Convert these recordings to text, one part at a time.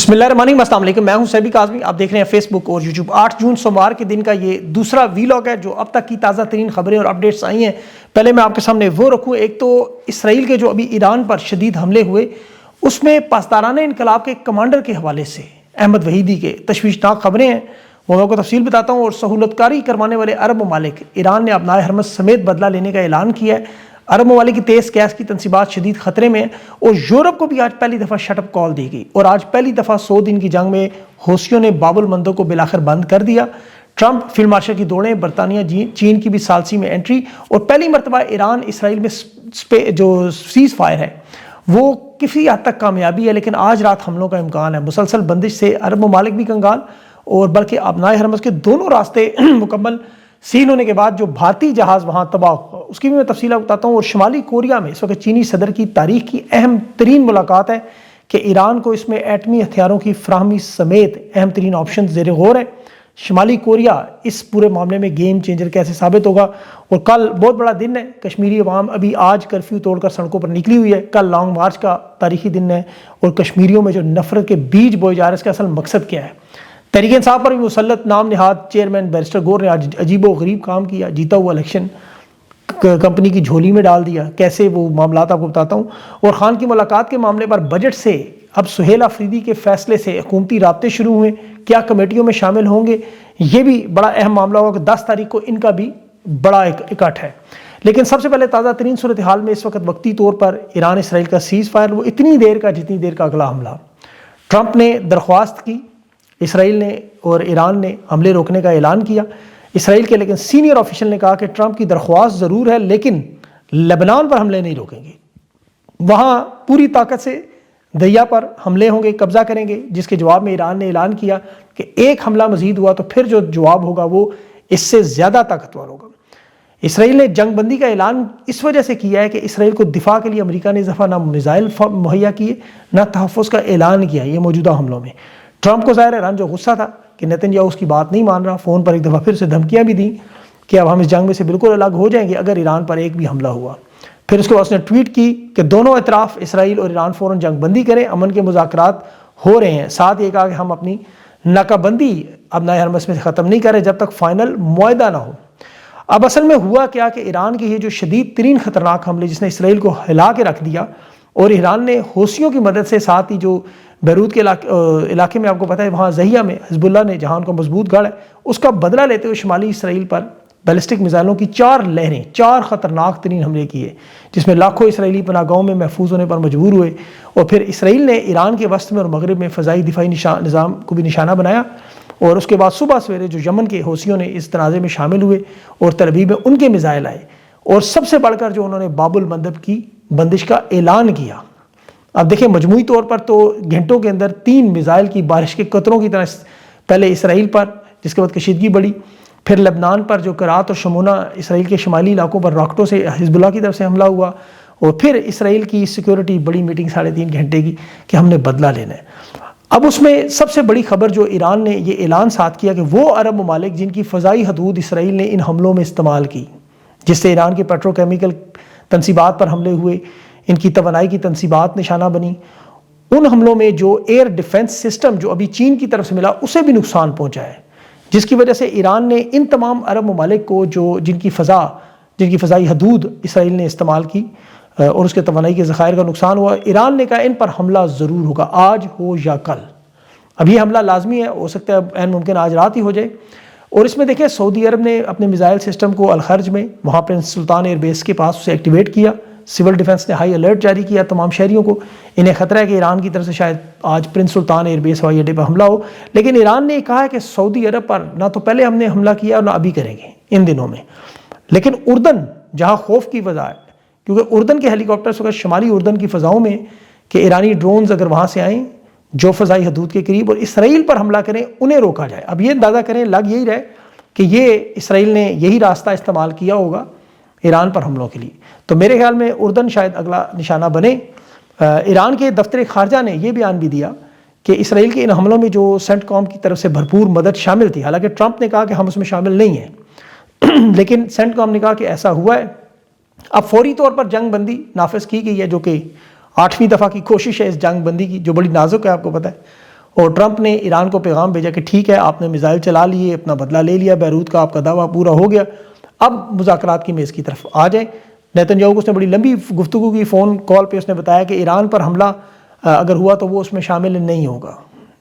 بسم اللہ الرحمن الرحیم، السلام علیکم، میں ہوں سیبی کاظمی، آپ دیکھ رہے ہیں فیس بک اور یوٹیوب۔ 8 جون سوموار کے دن کا یہ دوسرا ویلاگ ہے جو اب تک کی تازہ ترین خبریں اور اپڈیٹس آئی ہیں۔ پہلے میں آپ کے سامنے وہ رکھوں، ایک تو اسرائیل کے جو ابھی ایران پر شدید حملے ہوئے، اس میں پاسداران انقلاب کے کمانڈر کے حوالے سے احمد وحیدی کے تشویشناک خبریں ہیں، وہ میں آپ کو تفصیل بتاتا ہوں۔ اور سہولت کاری کروانے والے عرب ممالک، ایران نے ابنائے حرمت سمیت بدلہ لینے کا اعلان کیا ہے۔ عرب ممالک کی تیز گیس کی تنصیبات شدید خطرے میں ہیں، اور یورپ کو بھی آج پہلی دفعہ شٹ اپ کال دی گئی، اور آج پہلی دفعہ 100 دن کی جنگ میں حوثیوں نے باب المندب کو بالآخر بند کر دیا۔ ٹرمپ فیلڈ مارشل کی دوڑیں، برطانیہ چین کی بھی ثالثی میں انٹری، اور پہلی مرتبہ ایران اسرائیل میں جو سیز فائر ہے وہ کسی حد تک کامیابی ہے، لیکن آج رات حملوں کا امکان ہے۔ مسلسل بندش سے عرب ممالک بھی کنگال، اور بلکہ ابنائے حرمت کے دونوں راستے مکمل سیل ہونے کے بعد جو بھارتی جہاز وہاں تباہ ہوا، اس کی بھی میں تفصیلات بتاتا ہوں۔ اور شمالی کوریا میں اس وقت چینی صدر کی تاریخ کی اہم ترین ملاقات ہے کہ ایران کو اس میں ایٹمی ہتھیاروں کی فراہمی سمیت اہم ترین آپشن زیر غور ہے۔ شمالی کوریا اس پورے معاملے میں گیم چینجر کیسے ثابت ہوگا۔ اور کل بہت بڑا دن ہے، کشمیری عوام ابھی آج کرفیو توڑ کر سڑکوں پر نکلی ہوئی ہے۔ کل لانگ مارچ کا تاریخی دن ہے، اور کشمیریوں میں جو نفرت کے بیج بوئے جا رہے ہیں، اس کا اصل مقصد کیا ہے۔ تحریک انصاف پر بھی مسلط نام نہاد چیئرمین بیرسٹر گور نے آج عجیب و غریب کام کیا، جیتا ہوا الیکشن کمپنی کی جھولی میں ڈال دیا۔ کیسے وہ معاملات آپ کو بتاتا ہوں۔ اور خان کی ملاقات کے معاملے پر بجٹ سے اب سہیل آفریدی کے فیصلے سے حکومتی رابطے شروع ہوئے، کیا کمیٹیوں میں شامل ہوں گے، یہ بھی بڑا اہم معاملہ ہوگا کہ 10 تاریخ کو ان کا بھی بڑا اکٹھ ہے۔ لیکن سب سے پہلے تازہ ترین صورتحال میں اس وقت وقتی طور پر ایران اسرائیل کا سیز فائر، وہ اتنی دیر کا جتنی دیر کا اگلا حملہ۔ ٹرمپ نے درخواست کی، اسرائیل نے اور ایران نے حملے روکنے کا اعلان کیا۔ اسرائیل کے لیکن سینئر آفیشل نے کہا کہ ٹرمپ کی درخواست ضرور ہے، لیکن لبنان پر حملے نہیں روکیں گے، وہاں پوری طاقت سے دریا پر حملے ہوں گے، قبضہ کریں گے، جس کے جواب میں ایران نے اعلان کیا کہ ایک حملہ مزید ہوا تو پھر جو جواب ہوگا وہ اس سے زیادہ طاقتور ہوگا۔ اسرائیل نے جنگ بندی کا اعلان اس وجہ سے کیا ہے کہ اسرائیل کو دفاع کے لیے امریکہ نے اس دفعہ نہ میزائل مہیا کیے، نہ تحفظ کا اعلان کیا یہ موجودہ حملوں میں۔ ٹرمپ کو ظاہر ہے رنج و غصہ تھا کہ نیتن یاہو اس کی بات نہیں مان رہا، فون پر ایک دفعہ پھر سے دھمکیاں بھی دیں کہ اب ہم اس جنگ میں سے بالکل الگ ہو جائیں گے اگر ایران پر ایک بھی حملہ ہوا۔ پھر اس کے بعد اس نے ٹویٹ کی کہ دونوں اطراف اسرائیل اور ایران فوراً جنگ بندی کریں، امن کے مذاکرات ہو رہے ہیں۔ ساتھ یہ کہا کہ ہم اپنی ناکہ بندی ابنائے حرمت میں سے ختم نہیں کر رہے جب تک فائنل معاہدہ نہ ہو۔ اب اصل میں ہوا کیا کہ ایران کے یہ جو شدید ترین خطرناک حملے جس نے اسرائیل کو ہلا کے رکھ دیا، اور ایران نے حوثیوں کی مدد سے، ساتھ ہی جو بیروت کے علاقے میں آپ کو پتہ ہے وہاں ضحیہ میں حزب اللہ نے جہاں ان کو مضبوط گڑھ ہے، اس کا بدلہ لیتے ہوئے شمالی اسرائیل پر بیلسٹک میزائلوں کی 4 لہریں، 4 خطرناک ترین حملے کیے، جس میں لاکھوں اسرائیلی پناہ گاہوں میں محفوظ ہونے پر مجبور ہوئے۔ اور پھر اسرائیل نے ایران کے وسط میں اور مغرب میں فضائی دفاعی نظام کو بھی نشانہ بنایا، اور اس کے بعد صبح سویرے جو یمن کے حوثیوں نے اس تنازع میں شامل ہوئے اور تل ابیب میں ان کے میزائل آئے، اور سب سے بڑھ کر جو انہوں نے باب المندب کی بندش کا اعلان کیا۔ اب دیکھیں مجموعی طور پر تو گھنٹوں کے اندر 3 میزائل کی بارش کے قطروں کی طرح، پہلے اسرائیل پر جس کے بعد کشیدگی بڑھی، پھر لبنان پر جو کرات اور شمونہ اسرائیل کے شمالی علاقوں پر راکٹوں سے حزب اللہ کی طرف سے حملہ ہوا، اور پھر اسرائیل کی سیکیورٹی بڑی میٹنگ 3.5 گھنٹے کی کہ ہم نے بدلہ لینا ہے۔ اب اس میں سب سے بڑی خبر جو ایران نے یہ اعلان ساتھ کیا کہ وہ عرب ممالک جن کی فضائی حدود اسرائیل نے ان حملوں میں استعمال کی، جس سے ایران کے پیٹرو کیمیکل تنصیبات پر حملے ہوئے، ان کی توانائی کی تنصیبات نشانہ بنی، ان حملوں میں جو ایئر ڈیفنس سسٹم جو ابھی چین کی طرف سے ملا اسے بھی نقصان پہنچا ہے، جس کی وجہ سے ایران نے ان تمام عرب ممالک کو جن کی فضائی حدود اسرائیل نے استعمال کی اور اس کے توانائی کے ذخائر کا نقصان ہوا، ایران نے کہا ان پر حملہ ضرور ہوگا، آج ہو یا کل۔ اب یہ حملہ لازمی ہے، ہو سکتا ہے عین ممکن آج رات ہی ہو جائے۔ اور اس میں دیکھیں سعودی عرب نے اپنے میزائل سسٹم کو الخرج میں وہاں پرنس سلطان ایئر بیس کے پاس اسے ایکٹیویٹ کیا، سول ڈیفنس نے ہائی الرٹ جاری کیا تمام شہریوں کو، انہیں خطرہ ہے کہ ایران کی طرف سے شاید آج پرنس سلطان ایئر بیس ہوائی اڈے پر حملہ ہو۔ لیکن ایران نے کہا ہے کہ سعودی عرب پر نہ تو پہلے ہم نے حملہ کیا اور نہ ابھی کریں گے ان دنوں میں۔ لیکن اردن جہاں خوف کی فضا ہے، کیونکہ اردن کے ہیلی کاپٹرز اگر شمالی اردن کی فضاؤں میں کہ ایرانی ڈرونز اگر وہاں سے آئیں جو فضائی حدود کے قریب اور اسرائیل پر حملہ کریں، انہیں روکا جائے۔ اب یہ اندازہ کریں، لگ یہی رہے کہ یہ اسرائیل نے یہی راستہ استعمال کیا ہوگا ایران پر حملوں کے لیے، تو میرے خیال میں اردن شاید اگلا نشانہ بنے۔ ایران کے دفتر خارجہ نے یہ بیان بھی دیا کہ اسرائیل کے ان حملوں میں جو سینٹ کام کی طرف سے بھرپور مدد شامل تھی، حالانکہ ٹرمپ نے کہا کہ ہم اس میں شامل نہیں ہیں، لیکن سینٹ کام نے کہا کہ ایسا ہوا ہے۔ اب فوری طور پر جنگ بندی نافذ کی گئی ہے، جو کہ 8ویں دفعہ کی کوشش ہے اس جنگ بندی کی، جو بڑی نازک ہے آپ کو پتہ ہے، اور ٹرمپ نے ایران کو پیغام بھیجا کہ ٹھیک ہے آپ نے میزائل چلا لیے، اپنا بدلہ لے لیا، بیروت کا آپ کا دعویٰ پورا ہو گیا، اب مذاکرات کی میز کی طرف آ جائیں۔ نیتن یاہو کو اس نے بڑی لمبی گفتگو کی، فون کال پہ اس نے بتایا کہ ایران پر حملہ اگر ہوا تو وہ اس میں شامل نہیں ہوگا۔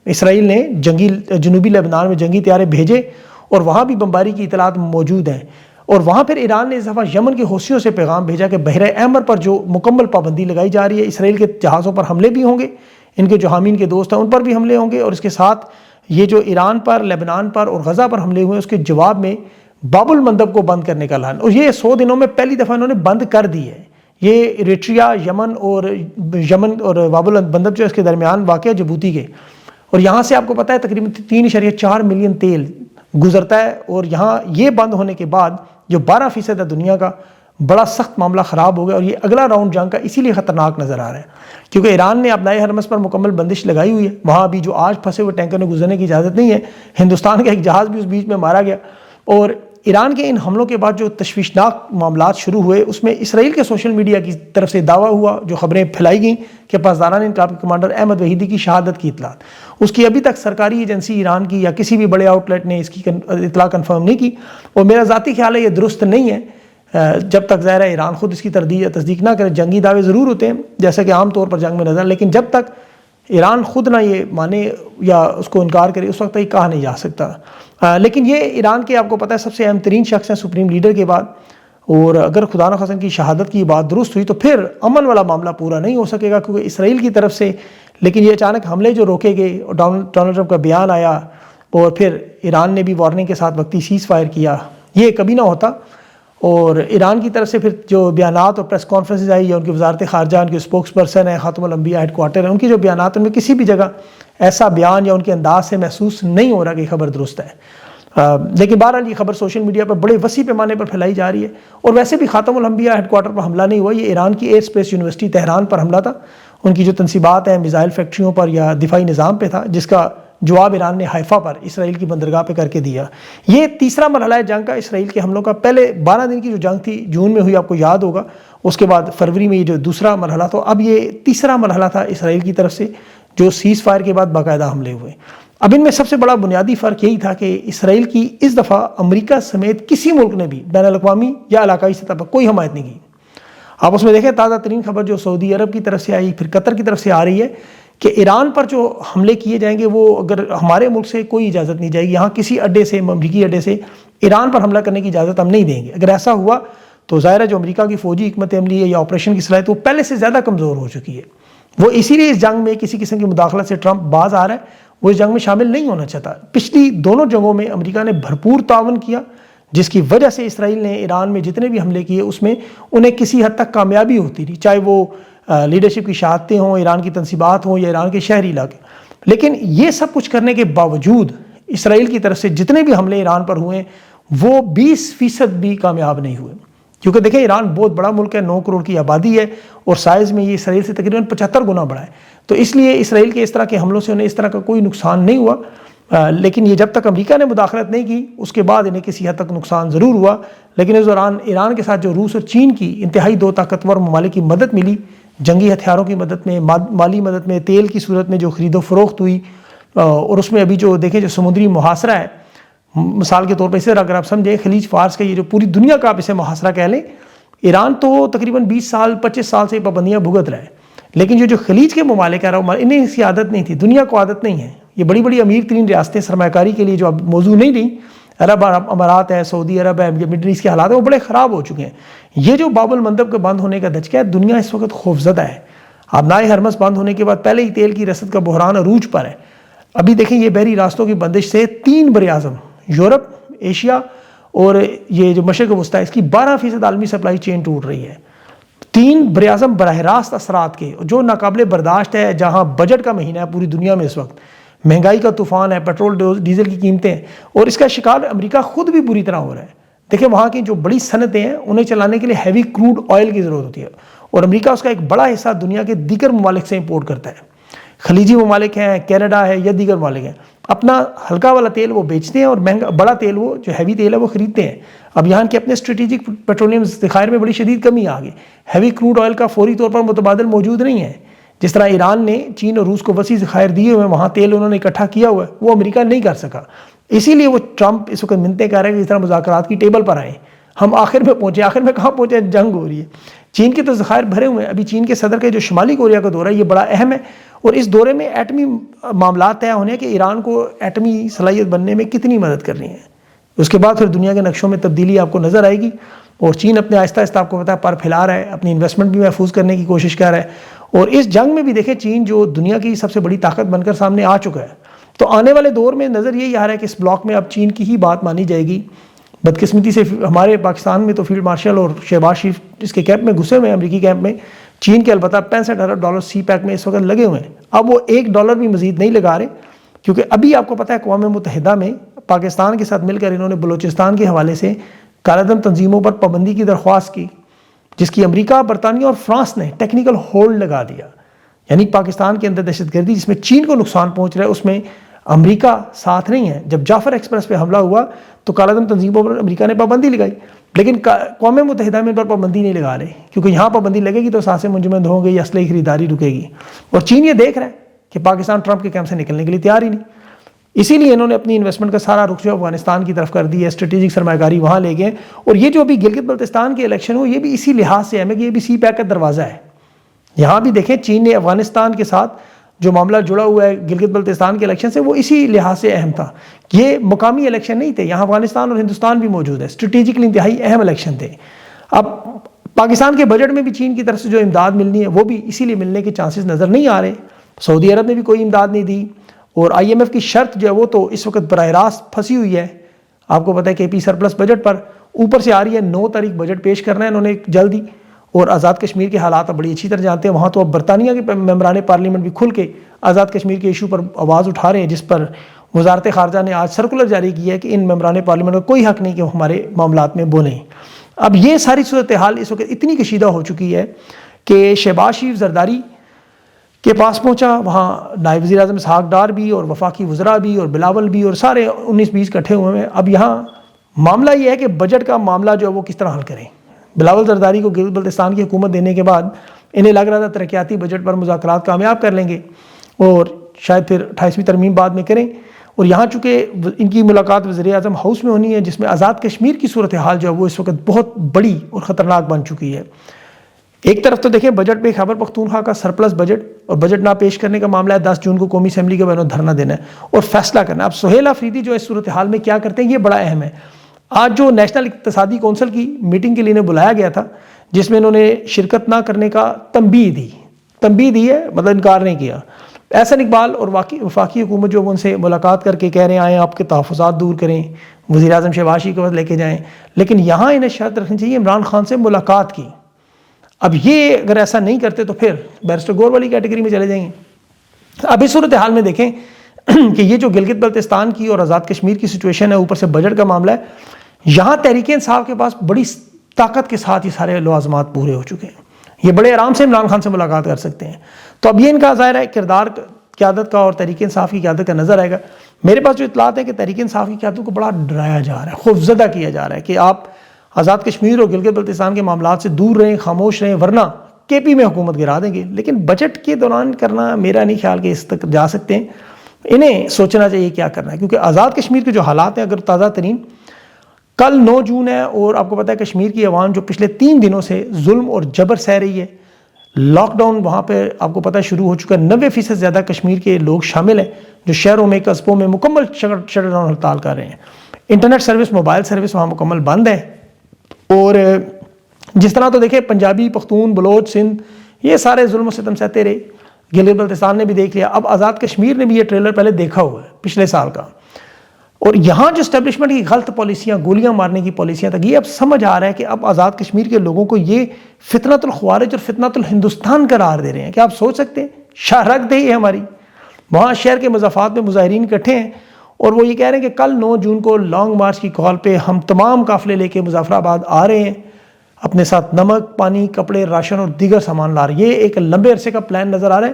اسرائیل نے جنوبی لبنان میں جنگی طیارے بھیجے اور وہاں بھی بمباری کی اطلاعات موجود ہیں، اور وہاں پھر ایران نے اس دفعہ یمن کے حوثیوں سے پیغام بھیجا کہ بحیرہ احمر پر جو مکمل پابندی لگائی جا رہی ہے، اسرائیل کے جہازوں پر حملے بھی ہوں گے، ان کے جو حامین کے دوست ہیں ان پر بھی حملے ہوں گے، اور اس کے ساتھ یہ جو ایران پر، لبنان پر اور غزہ پر حملے ہوئے اس کے جواب میں باب المندب کو بند کرنے کا اعلان، اور یہ 100 دنوں میں پہلی دفعہ انہوں نے بند کر دی ہے۔ یہ ایریٹریا، یمن اور باب المندب جو اس کے درمیان واقع ہے جبوتی کے، اور یہاں سے آپ کو پتہ ہے تقریباً 3.4 ملین تیل گزرتا ہے، اور یہاں یہ بند ہونے کے بعد جو 12% ہے دنیا کا، بڑا سخت معاملہ خراب ہو گیا، اور یہ اگلا راؤنڈ جنگ کا اسی لیے خطرناک نظر آ رہا ہے کیونکہ ایران نے اپنائے ہرمز پر مکمل بندش لگائی ہوئی ہے، وہاں ابھی جو آج پھنسے ہوئے ٹینکر نے گزرنے کی اجازت نہیں ہے، ہندوستان کا ایک جہاز بھی اس بیچ میں مارا گیا، اور ایران کے ان حملوں کے بعد جو تشویشناک معاملات شروع ہوئے اس میں اسرائیل کے سوشل میڈیا کی طرف سے دعویٰ ہوا، جو خبریں پھیلائی گئیں کہ پاسداران انقلاب کے کمانڈر احمد وحیدی کی شہادت کی اطلاعات، اس کی ابھی تک سرکاری ایجنسی ایران کی یا کسی بھی بڑے آؤٹ لیٹ نے اس کی اطلاع کنفرم نہیں کی، اور میرا ذاتی خیال ہے یہ درست نہیں ہے جب تک ظاہر ہے ایران خود اس کی تصدیق نہ کرے۔ جنگی دعوے ضرور ہوتے ہیں جیسا کہ عام طور پر جنگ میں نظر، لیکن جب تک ایران خود نہ یہ مانے یا اس کو انکار کرے اس وقت تک یہ کہا نہیں جا سکتا۔ لیکن یہ ایران کے آپ کو پتہ ہے سب سے اہم ترین شخص ہیں سپریم لیڈر کے بعد، اور اگر خدا نخواستہ کی شہادت کی بات درست ہوئی تو پھر امن والا معاملہ پورا نہیں ہو سکے گا، کیونکہ اسرائیل کی طرف سے لیکن یہ اچانک حملے جو روکے گئے اور ڈونلڈ ٹرمپ کا بیان آیا اور پھر ایران نے بھی وارننگ کے ساتھ وقتی سیز فائر کیا، یہ کبھی نہ ہوتا، اور ایران کی طرف سے پھر جو بیانات اور پریس کانفرنسز آئی یا ان کی وزارت خارجہ، ان کے اسپوکس پرسن ہیں، خاتم الانبیاء ہیڈ کوارٹر ہے، ان کی جو بیانات ان میں کسی بھی جگہ ایسا بیان یا ان کے انداز سے محسوس نہیں ہو رہا کہ خبر درست ہے، لیکن بہرحال یہ خبر سوشل میڈیا پر بڑے وسیع پیمانے پر پھیلائی جا رہی ہے۔ اور ویسے بھی خاتم الانبیاء ہیڈ کوارٹر پر حملہ نہیں ہوا، یہ ایران کی ایئر اسپیس یونیورسٹی تہران پر حملہ تھا، ان کی جو تنصیبات ہیں میزائل فیکٹریوں پر یا دفاعی نظام پہ تھا، جس کا جواب ایران نے حیفا پر اسرائیل کی بندرگاہ پہ کر کے دیا۔ یہ تیسرا مرحلہ ہے جنگ کا اسرائیل کے حملوں کا۔ پہلے 12 دن کی جو جنگ تھی جون میں ہوئی، آپ کو یاد ہوگا، اس کے بعد فروری میں یہ جو دوسرا مرحلہ تھا، اب یہ تیسرا مرحلہ تھا اسرائیل کی طرف سے جو سیز فائر کے بعد باقاعدہ حملے ہوئے۔ اب ان میں سب سے بڑا بنیادی فرق یہی تھا کہ اسرائیل کی اس دفعہ امریکہ سمیت کسی ملک نے بھی بین الاقوامی یا علاقائی سطح پر کوئی حمایت نہیں کی۔ آپ اس میں دیکھیں تازہ ترین خبر جو سعودی عرب کی طرف سے آئی، پھر قطر کی طرف سے آ رہی ہے کہ ایران پر جو حملے کیے جائیں گے وہ اگر ہمارے ملک سے کوئی اجازت نہیں جائے گی، یہاں کسی اڈے سے، امریکی اڈے سے ایران پر حملہ کرنے کی اجازت ہم نہیں دیں گے۔ اگر ایسا ہوا تو ظاہر ہے جو امریکہ کی فوجی حکمت عملی ہے یا آپریشن کی صلاحیت وہ پہلے سے زیادہ کمزور ہو چکی ہے، وہ اسی لیے اس جنگ میں کسی قسم کی مداخلت سے ٹرمپ باز آ رہا ہے، وہ اس جنگ میں شامل نہیں ہونا چاہتا۔ پچھلی دونوں جنگوں میں امریکہ نے بھرپور تعاون کیا، جس کی وجہ سے اسرائیل نے ایران میں جتنے بھی حملے کیے اس میں انہیں کسی حد تک کامیابی ہوتی رہی، چاہے وہ لیڈرشپ کی شہادتیں ہوں، ایران کی تنصیبات ہوں یا ایران کے شہری علاقے۔ لیکن یہ سب کچھ کرنے کے باوجود اسرائیل کی طرف سے جتنے بھی حملے ایران پر ہوئے وہ 20% بھی کامیاب نہیں ہوئے، کیونکہ دیکھیں ایران بہت بڑا ملک ہے، 9 کروڑ کی آبادی ہے، اور سائز میں یہ اسرائیل سے تقریباً 75 گنا بڑا ہے، تو اس لیے اسرائیل کے اس طرح کے حملوں سے انہیں اس طرح کا کوئی نقصان نہیں ہوا۔ لیکن یہ جب تک امریکہ نے مداخلت نہیں کی اس کے بعد انہیں کسی حد تک نقصان ضرور ہوا، لیکن اس دوران ایران کے ساتھ جو روس اور چین کی انتہائی 2 طاقتور ممالک کی مدد ملی، جنگی ہتھیاروں کی مدد میں، مالی مدد میں، تیل کی صورت میں جو خرید و فروخت ہوئی، اور اس میں ابھی جو دیکھیں جو سمندری محاصرہ ہے، مثال کے طور پہ اسے اگر آپ سمجھیں خلیج فارس کا یہ جو پوری دنیا کا آپ اسے محاصرہ کہہ لیں، ایران تو تقریباً 20 سال 25 سال سے پابندیاں بھگت رہا ہے، لیکن جو خلیج کے ممالک ہیں انہیں اس کی عادت نہیں تھی، دنیا کو عادت نہیں ہے، یہ بڑی بڑی امیر ترین ریاستیں سرمایہ کاری کے لیے جو اب موضوع نہیں رہی، عرب امارات ہے، سعودی عرب ہے، مڈل ایسٹ کے حالات ہیں وہ بڑے خراب ہو چکے ہیں۔ یہ جو باب المندب کے بند ہونے کا دھچکا ہے، دنیا اس وقت خوفزدہ ہے۔ آبنائے ہرمز بند ہونے کے بعد پہلے ہی تیل کی رسد کا بحران عروج پر ہے۔ ابھی دیکھیں یہ بحری راستوں کی بندش سے 3 براعظم یورپ، ایشیا اور یہ جو مشرق وسطیٰ اس کی 12% عالمی سپلائی چین ٹوٹ رہی ہے۔ 3 براعظم براہ راست اثرات کے جو ناقابل برداشت ہے، جہاں بجٹ کا مہینہ ہے پوری دنیا میں اس وقت، مہنگائی کا طوفان ہے، پیٹرول ڈیزل کی قیمتیں ہیں، اور اس کا شکار امریکہ خود بھی بری طرح ہو رہا ہے۔ دیکھیں وہاں کی جو بڑی صنعتیں ہیں انہیں چلانے کے لیے ہیوی کروڈ آئل کی ضرورت ہوتی ہے، اور امریکہ اس کا ایک بڑا حصہ دنیا کے دیگر ممالک سے امپورٹ کرتا ہے، خلیجی ممالک ہیں، کینیڈا ہے یا دیگر ممالک ہیں۔ اپنا ہلکا والا تیل وہ بیچتے ہیں اور مہنگا بڑا تیل وہ جو ہیوی تیل ہے وہ خریدتے ہیں۔ اب یہاں کے اپنے اسٹریٹجک پیٹرولیم ذخائر میں بڑی شدید کمی آ گئی، ہیوی کروڈ آئل کا فوری طور پر متبادل موجود نہیں ہے، جس طرح ایران نے چین اور روس کو وسیع ذخائر دیے ہوئے ہیں، وہاں تیل انہوں نے اکٹھا کیا ہوا ہے، وہ امریکہ نہیں کر سکا، اسی لیے وہ ٹرمپ اس وقت منتیں کر رہے ہیں کہ اس طرح مذاکرات کی ٹیبل پر آئیں، ہم آخر میں پہنچے۔ آخر میں کہاں پہنچے؟ جنگ ہو رہی ہے، چین کے تو ذخائر بھرے ہوئے ہیں۔ ابھی چین کے صدر کے جو شمالی کوریا کا دورہ ہے یہ بڑا اہم ہے، اور اس دورے میں ایٹمی معاملات طے ہونے کہ ایران کو ایٹمی صلاحیت بننے میں کتنی مدد کرنی ہے۔ اس کے بعد پھر دنیا کے نقشوں میں تبدیلی آپ کو نظر آئے گی، اور چین اپنے آہستہ آہستہ آپ کو پتہ ہے پر پھیلا رہا ہے، اپنی انویسٹمنٹ بھی محفوظ کرنے کی کوشش کر رہا ہے، اور اس جنگ میں بھی دیکھیں چین جو دنیا کی سب سے بڑی طاقت بن کر سامنے آ چکا ہے، تو آنے والے دور میں نظر یہی آ رہا ہے کہ اس بلاک میں اب چین کی ہی بات مانی جائے گی۔ بدقسمتی سے ہمارے پاکستان میں تو فیلڈ مارشل اور شہباز شریف اس کے کیمپ میں گھسے ہوئے ہیں، امریکی کیمپ میں، چین کے البتہ 65 ارب ڈالر سی پیک میں اس وقت لگے ہوئے ہیں۔ اب وہ $1 بھی مزید نہیں لگا رہے، کیونکہ ابھی آپ کو پتہ ہے اقوام متحدہ میں پاکستان کے ساتھ مل کر انہوں نے بلوچستان کے حوالے سے کالعدم تنظیموں پر پابندی کی درخواست کی، جس کی امریکہ، برطانیہ اور فرانس نے ٹیکنیکل ہولڈ لگا دیا۔ یعنی پاکستان کے اندر دہشت گردی جس میں چین کو نقصان پہنچ رہا ہے، اس میں امریکہ ساتھ نہیں ہے۔ جب جعفر ایکسپریس پہ حملہ ہوا تو کالعدم تنظیموں پر امریکہ نے پابندی لگائی، لیکن اقوام متحدہ میں ان پر پابندی نہیں لگا رہے، کیونکہ یہاں پابندی لگے گی تو سانسیں منجمد ہوں گی، اسلحے کی خریداری رکے گی، اور چین یہ دیکھ رہا ہے کہ پاکستان ٹرمپ کے کیمپ سے نکلنے کے لیے تیار ہی نہیں، اسی لیے انہوں نے اپنی انویسٹمنٹ کا سارا رخ جو افغانستان کی طرف کر دی ہے، اسٹریٹجک سرمایہ کاری وہاں لے گئے، اور یہ جو ابھی گلگت بلتستان کے الیکشن ہو یہ بھی اسی لحاظ سے اہم ہے کہ یہ بھی سی پیک کا دروازہ ہے۔ یہاں بھی دیکھیں چین نے افغانستان کے ساتھ جو معاملہ جڑا ہوا ہے گلگت بلتستان کے الیکشن سے، وہ اسی لحاظ سے اہم تھا، یہ مقامی الیکشن نہیں تھے، یہاں افغانستان اور ہندوستان بھی موجود ہے، اسٹریٹجکلی انتہائی اہم الیکشن تھے۔ اب پاکستان کے بجٹ میں بھی چین کی طرف سے جو امداد ملنی ہے وہ بھی اسی لیے ملنے کے چانسز نظر نہیں آ رہے، سعودی عرب نے بھی کوئی امداد نہیں دی، اور IMF کی شرط جو ہے وہ تو اس وقت براہ راست پھنسی ہوئی ہے، آپ کو پتہ ہے کہ پی سرپلس بجٹ پر اوپر سے آ رہی ہے، 9 تاریخ بجٹ پیش کرنا ہے انہوں نے جلدی، اور آزاد کشمیر کے حالات اب بڑی اچھی طرح جانتے ہیں، وہاں تو اب برطانیہ کے ممبران پارلیمنٹ بھی کھل کے آزاد کشمیر کے ایشو پر آواز اٹھا رہے ہیں، جس پر وزارت خارجہ نے آج سرکولر جاری کیا ہے کہ ان ممبران پارلیمنٹ کا کوئی حق نہیں کہ وہ ہمارے معاملات میں بولیں۔ اب یہ ساری صورتحال اس وقت اتنی کشیدہ ہو چکی ہے کہ شہباز شریف زرداری کے پاس پہنچا، وہاں نائب وزیر اعظم اسحاق ڈار بھی اور وفاقی وزراء بھی اور بلاول بھی اور سارے 19-20 اکٹھے ہوئے ہیں۔ اب یہاں معاملہ یہ ہے کہ بجٹ کا معاملہ جو ہے وہ کس طرح حل کریں۔ بلاول زرداری کو گلگت بلتستان کی حکومت دینے کے بعد انہیں لگ رہا تھا ترقیاتی بجٹ پر مذاکرات کامیاب کر لیں گے اور شاید پھر 28ویں ترمیم بعد میں کریں، اور یہاں چونکہ ان کی ملاقات وزیر اعظم ہاؤس میں ہونی ہے، جس میں آزاد کشمیر کی صورتحال جو ہے وہ اس وقت بہت بڑی اور خطرناک بن چکی ہے۔ ایک طرف تو دیکھیں بجٹ پہ خیبر پختونخوا کا سرپلس بجٹ اور بجٹ نہ پیش کرنے کا معاملہ ہے، 10 جون کو قومی اسمبلی کے بینوں دھرنا دینا ہے اور فیصلہ کرنا ہے۔ اب سہیل آفریدی جو اس صورتحال میں کیا کرتے ہیں یہ بڑا اہم ہے۔ آج جو نیشنل اقتصادی کونسل کی میٹنگ کے لیے انہیں بلایا گیا تھا، جس میں انہوں نے شرکت نہ کرنے کا تنبیہ دی ہے، مطلب انکار نہیں کیا۔ احسن اقبال اور وفاقی حکومت جو ان سے ملاقات کر کے کہہ رہے ہیں آئیں آپ کے تحفظات دور کریں، وزیر اعظم شہباز شریف کے پاس لے کے جائیں، لیکن یہاں انہیں شرط رکھنی چاہیے عمران خان سے ملاقات کی۔ اب یہ اگر ایسا نہیں کرتے تو پھر بیرسٹر گور والی کیٹیگری میں چلے جائیں گے۔ اب اس صورتحال میں دیکھیں کہ یہ جو گلگت بلتستان کی اور آزاد کشمیر کی سچویشن ہے، اوپر سے بجٹ کا معاملہ ہے، یہاں تحریک انصاف کے پاس بڑی طاقت کے ساتھ یہ سارے لوازمات پورے ہو چکے ہیں، یہ بڑے آرام سے عمران خان سے ملاقات کر سکتے ہیں۔ تو اب یہ ان کا ظاہر ہے کردار قیادت کا اور تحریک انصاف کی قیادت کا نظر آئے گا۔ میرے پاس جو اطلاعات ہے کہ تحریک انصاف کی قیادت کو بڑا ڈرایا جا رہا ہے، خوفزدہ کیا جا رہا ہے کہ آپ آزاد کشمیر اور گلگت بلتستان کے معاملات سے دور رہیں، خاموش رہیں، ورنہ KP میں حکومت گرا دیں گے۔ لیکن بجٹ کے دوران کرنا میرا نہیں خیال کہ اس تک جا سکتے ہیں، انہیں سوچنا چاہیے کیا کرنا ہے، کیونکہ آزاد کشمیر کے جو حالات ہیں اگر تازہ ترین کل 9 جون ہے اور آپ کو پتہ ہے کشمیر کی عوام جو پچھلے 3 دنوں سے ظلم اور جبر سہ رہی ہے، لاک ڈاؤن وہاں پہ آپ کو پتہ ہے شروع ہو چکا ہے، 90% زیادہ کشمیر کے لوگ شامل ہیں جو شہروں میں قصبوں میں مکمل شٹ ڈاؤن ہڑتال کر رہے ہیں، انٹرنیٹ سروس، موبائل سروس وہاں مکمل بند ہے، اور جس طرح تو دیکھیں پنجابی، پختون، بلوچ، سندھ یہ سارے ظلم و ستم سہتے رہے، گلگت بلتستان نے بھی دیکھ لیا، اب آزاد کشمیر نے بھی یہ ٹریلر پہلے دیکھا ہوا ہے پچھلے سال کا، اور یہاں جو اسٹیبلشمنٹ کی غلط پالیسیاں، گولیاں مارنے کی پالیسیاں تک، یہ اب سمجھ آ رہا ہے کہ اب آزاد کشمیر کے لوگوں کو یہ فتنۃ الخوارج اور فتنۃ الہندوستان قرار دے رہے ہیں کہ آپ سوچ سکتے ہیں شاہ رگ دہی ہے ہماری، وہاں شہر کے مضافات میں مظاہرین اکٹھے ہیں اور وہ یہ کہہ رہے ہیں کہ کل 9 جون کو لانگ مارچ کی کال پہ ہم تمام قافلے لے کے مظفر آباد آ رہے ہیں، اپنے ساتھ نمک، پانی، کپڑے، راشن اور دیگر سامان لا رہے ہیں۔ یہ ایک لمبے عرصے کا پلان نظر آ رہا ہے،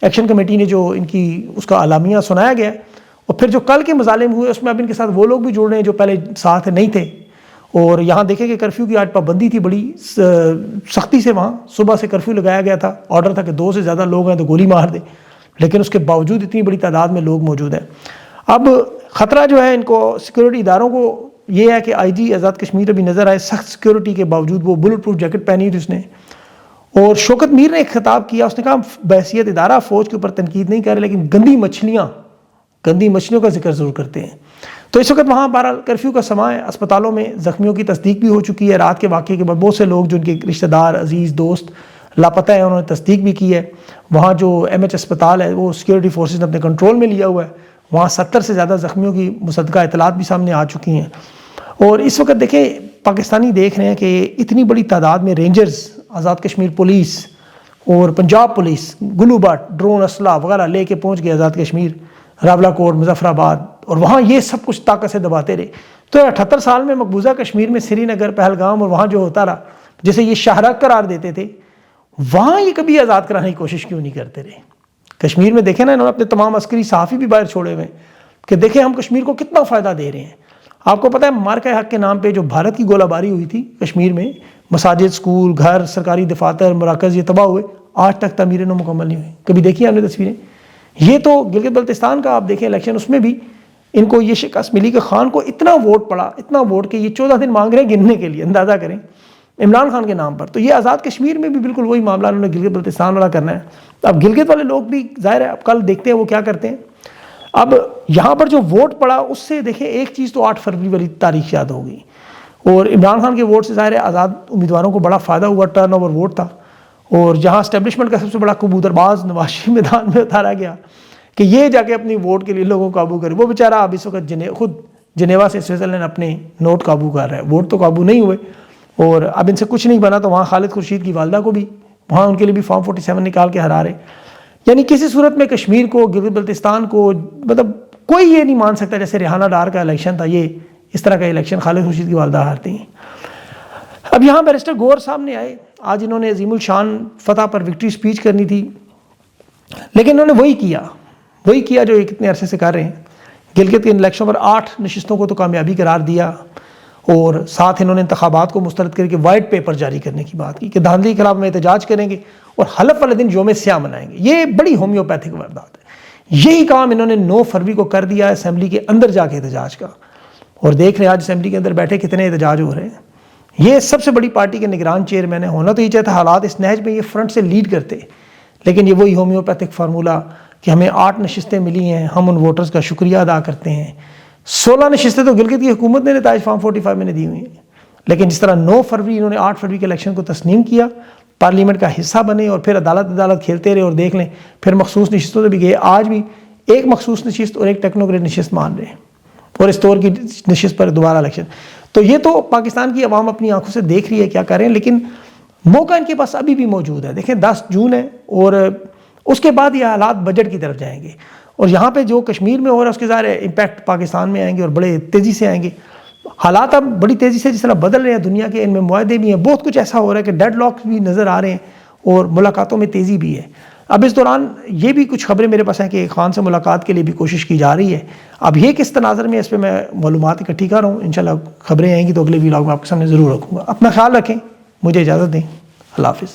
ایکشن کمیٹی نے جو ان کی اس کا اعلامیہ سنایا گیا ہے، اور پھر جو کل کے مظالم ہوئے اس میں اب ان کے ساتھ وہ لوگ بھی جڑ رہے ہیں جو پہلے ساتھ نہیں تھے، اور یہاں دیکھیں کہ کرفیو کی آج پابندی تھی بڑی سختی سے، وہاں صبح سے کرفیو لگایا گیا تھا، آرڈر تھا کہ 2 سے زیادہ لوگ ہیں تو گولی مار دیں، لیکن اس کے باوجود اتنی بڑی تعداد میں لوگ موجود ہیں۔ اب خطرہ جو ہے ان کو سیکورٹی اداروں کو یہ ہے کہ آئی جی آزاد کشمیر ابھی نظر آئے، سخت سیکورٹی کے باوجود، وہ بلٹ پروف جیکٹ پہنی تھی اس نے، اور شوکت میر نے ایک خطاب کیا، اس نے کہا بحیثیت ادارہ فوج کے اوپر تنقید نہیں کر رہے، لیکن گندی مچھلیوں کا ذکر ضرور کرتے ہیں۔ تو اس وقت وہاں بہرحال کرفیو کا سماں ہے، اسپتالوں میں زخمیوں کی تصدیق بھی ہو چکی ہے، رات کے واقعے کے بعد بہت سے لوگ جو ان کے رشتہ دار، عزیز، دوست لاپتہ ہیں، انہوں نے تصدیق بھی کی ہے۔ وہاں جو ایم ایچ اسپتال ہے وہ سیکورٹی فورسز نے اپنے کنٹرول میں لیا ہوا ہے، وہاں 70 سے زیادہ زخمیوں کی مصدقہ اطلاعات بھی سامنے آ چکی ہیں۔ اور اس وقت دیکھیں پاکستانی دیکھ رہے ہیں کہ اتنی بڑی تعداد میں رینجرز، آزاد کشمیر پولیس اور پنجاب پولیس، گلو بٹ، ڈرون، اسلحہ وغیرہ لے کے پہنچ گئے آزاد کشمیر، راولہ کوٹ، مظفر آباد، اور وہاں یہ سب کچھ طاقت سے دباتے رہے۔ تو 78 سال میں مقبوضہ کشمیر میں سری نگر، پہلگام اور وہاں جو ہوتا رہا، جسے یہ شاہراہ قرار دیتے تھے، وہاں یہ کبھی آزاد کرانے کی کوشش کیوں نہیں کرتے رہے؟ کشمیر میں دیکھیں نا، انہوں نے اپنے تمام عسکری صحافی بھی باہر چھوڑے ہوئے ہیں کہ دیکھیں ہم کشمیر کو کتنا فائدہ دے رہے ہیں۔ آپ کو پتہ ہے مارکہ حق کے نام پہ جو بھارت کی گولہ باری ہوئی تھی کشمیر میں، مساجد، سکول، گھر، سرکاری دفاتر، مراکز یہ تباہ ہوئے، آج تک تعمیریں مکمل نہیں ہوئی۔ کبھی دیکھی آپ نے تصویریں؟ یہ تو گلگت بلتستان کا آپ دیکھیں الیکشن، اس میں بھی ان کو یہ شکست ملی کہ خان کو اتنا ووٹ پڑا، اتنا ووٹ کہ یہ 14 دن مانگ رہے ہیں گننے کے لیے، اندازہ کریں، عمران خان کے نام پر۔ تو یہ آزاد کشمیر میں بھی بالکل وہی معاملہ انہوں نے گلگت بلتستان والا کرنا ہے۔ اب گلگت والے لوگ بھی ظاہر ہے اب کل دیکھتے ہیں وہ کیا کرتے ہیں۔ اب یہاں پر جو ووٹ پڑا اس سے دیکھیں ایک چیز تو 8 فروری والی تاریخ یاد ہوگی، اور عمران خان کے ووٹ سے ظاہر ہے آزاد امیدواروں کو بڑا فائدہ ہوا، ٹرن اوور ووٹ تھا، اور جہاں اسٹیبلشمنٹ کا سب سے بڑا کبوتر باز نواز شریف میدان میں اتارا گیا کہ یہ جا کے اپنی ووٹ کے لیے لوگوں کو قابو کرے، وہ بیچارہ اب اس وقت خود جنیوا سے سوئٹزرلینڈ اپنے نوٹ قابو کر رہا ہے، ووٹ تو قابو نہیں ہوئے، اور اب ان سے کچھ نہیں بنا، تو وہاں خالد خورشید کی والدہ کو بھی وہاں ان کے لیے بھی فارم 47 نکال کے ہرا رہے۔ یعنی کسی صورت میں کشمیر کو، گلگت بلتستان کو، مطلب کوئی یہ نہیں مان سکتا جیسے ریحانہ ڈار کا الیکشن تھا، یہ اس طرح کا الیکشن خالد خورشید کی والدہ ہارتی ہیں۔ اب یہاں بیرسٹر گور سامنے آئے، آج انہوں نے عظیم الشان فتح پر وکٹری سپیچ کرنی تھی، لیکن انہوں نے وہی کیا جو یہ کتنے عرصے سے کر رہے ہیں۔ گلگت کے الیکشن پر 8 نشستوں کو تو کامیابی قرار دیا، اور ساتھ انہوں نے انتخابات کو مسترد کر کے وائٹ پیپر جاری کرنے کی بات کی کہ دھاندلی کے خلاف میں احتجاج کریں گے اور حلف والے دن یوم سیاہ منائیں گے۔ یہ بڑی ہومیوپیتھک واردات ہے، یہی کام انہوں نے 9 فروری کو کر دیا اسمبلی کے اندر جا کے احتجاج کا، اور دیکھ رہے ہیں آج اسمبلی کے اندر بیٹھے کتنے احتجاج ہو رہے ہیں۔ یہ سب سے بڑی پارٹی کے نگران چیئرمین ہے، ہونا تو یہ چاہتا حالات اس نہج میں یہ فرنٹ سے لیڈ کرتے، لیکن یہ وہی ہومیوپیتھک فارمولہ کہ ہمیں 8 نشستیں ملی ہیں، ہم ان ووٹرز کا شکریہ ادا کرتے ہیں۔ 16 نشستیں تو گلگت کی حکومت نے نتائج فارم 45 میں نے دی ہوئی ہیں، لیکن جس طرح 9 فروری انہوں نے 8 فروری کے الیکشن کو تسلیم کیا، پارلیمنٹ کا حصہ بنے، اور پھر عدالت کھیلتے رہے، اور دیکھ لیں پھر مخصوص نشستوں سے بھی گئے، آج بھی ایک مخصوص نشست اور ایک ٹیکنوکریٹ نشست مان رہے ہیں، اور اس طور کی نشست پر دوبارہ الیکشن۔ تو یہ تو پاکستان کی عوام اپنی آنکھوں سے دیکھ رہی ہے کیا کر رہے ہیں، لیکن موقع ان کے پاس ابھی بھی موجود ہے۔ دیکھیں 10 جون ہے، اور اس کے بعد یہ حالات بجٹ کی طرف جائیں گے، اور یہاں پہ جو کشمیر میں ہو رہا ہے اس کے ظاہر امپیکٹ پاکستان میں آئیں گے، اور بڑے تیزی سے آئیں گے۔ حالات اب بڑی تیزی سے جس طرح بدل رہے ہیں دنیا کے، ان میں معاہدے بھی ہیں، بہت کچھ ایسا ہو رہا ہے کہ ڈیڈ لاکس بھی نظر آ رہے ہیں، اور ملاقاتوں میں تیزی بھی ہے۔ اب اس دوران یہ بھی کچھ خبریں میرے پاس ہیں کہ خان سے ملاقات کے لیے بھی کوشش کی جا رہی ہے۔ اب یہ کس تناظر میں، اس پہ میں معلومات اکٹھی کر رہا ہوں، انشاءاللہ خبریں آئیں گی تو اگلے ویلاگ میں آپ کے سامنے ضرور رکھوں گا۔ اپنا خیال رکھیں، مجھے اجازت دیں، اللہ حافظ۔